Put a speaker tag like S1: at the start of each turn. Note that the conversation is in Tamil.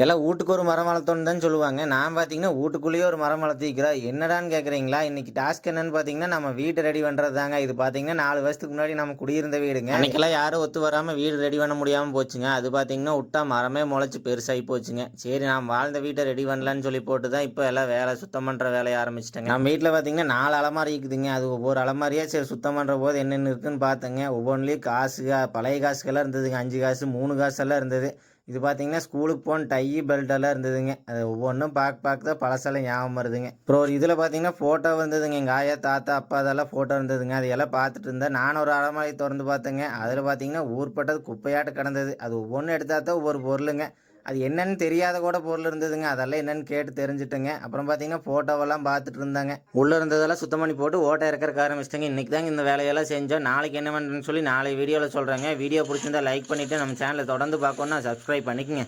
S1: எல்லாம் வீட்டுக்கு ஒரு மரம் வளர்த்தோன்னு தான் சொல்லுவாங்க. நான் பார்த்தீங்கன்னா, வீட்டுக்குள்ளேயே ஒரு மரம் வளர்த்திக்கிறேன். என்னடான்னு கேட்குறீங்களா? இன்னைக்கு டாஸ்க் என்னன்னு பார்த்தீங்கன்னா, நம்ம வீட்ட ரெடி பண்றது தாங்க. இது பார்த்தீங்கன்னா, 4 வருஷத்துக்கு முன்னாடி நம்ம குடியிருந்த வீடுங்க. அன்னைக்கெல்லாம் யாரும் ஒத்து வராம வீடு ரெடி பண்ண முடியாம போச்சுங்க. அது பார்த்தீங்கன்னா, உட்டா மரமே முளைச்சு பெருசாகி போச்சுங்க. சரி நான் வாழ்ந்த வீட்ட ரெடி பண்ணலான்னு சொல்லி போட்டு தான் இப்போ எல்லாம் வேலை சுத்தம் பண்ற வேலைய ஆரம்பிச்சுட்டேங்க. நம்ம வீட்ல பார்த்தீங்கன்னா, 4 அலமாரி இருக்குதுங்க. அது ஒவ்வொரு அலமாரியா சரி சுத்தம் பண்றபோது என்னென்ன இருக்குன்னு பார்த்தேங்க. ஒவ்வொன்லயும் காசு, பழைய காசுகள்லாம் இருந்ததுங்க. 5 காசு, 3 காசெல்லாம் இருந்தது. இது பார்த்தீங்கன்னா, ஸ்கூலுக்கு போன பெல்ட் எல்லாம் இருந்ததுங்க. அது ஒவ்வொன்னும் பார்க்க தான் பழசெல்லாம் ஞாபகம் வருதுங்க. அப்புறம் ஒரு இதில பார்த்தீங்கன்னா, ஃபோட்டோ வந்ததுங்க. எங்க ஆயா, தாத்தா, அப்பா அதெல்லாம் ஃபோட்டோ இருந்ததுங்க. அதையெல்லாம் பார்த்துட்டு இருந்தேன். நானும் ஒரு அலமாரி தொறந்து பார்த்தேங்க. அதில பார்த்தீங்கன்னா, ஊர்பட்டது குப்பையாட்டம் கிடந்தது. அது ஒவ்வொன்னும் எடுத்தா தான் ஒவ்வொரு பொருளுங்க. அது என்னன்னு தெரியாத கூட பொருள் இருந்ததுங்க. அதெல்லாம் என்னன்னு கேட்டு தெரிஞ்சுட்டேங்க. அப்புறம் பார்த்தீங்கன்னா, ஃபோட்டோவெல்லாம் பார்த்துட்டு இருந்தாங்க. உள்ள இருந்ததெல்லாம் சுத்தம் பண்ணி போட்டு ஓட்டை இறக்கறக்கு ஆரம்பிச்சுட்டேங்க. இன்னைக்கு தாங்க இந்த வேலையெல்லாம் செஞ்சோம். நாளைக்கு என்ன பண்ணுறேன்னு சொல்லி நாளை வீடியோல சொல்றேங்க. வீடியோ பிடிச்சிருந்தா லைக் பண்ணிட்டு நம்ம சேனலை தொடர்ந்து பார்க்கணும்னா சப்ஸ்கிரைப் பண்ணிக்கங்க.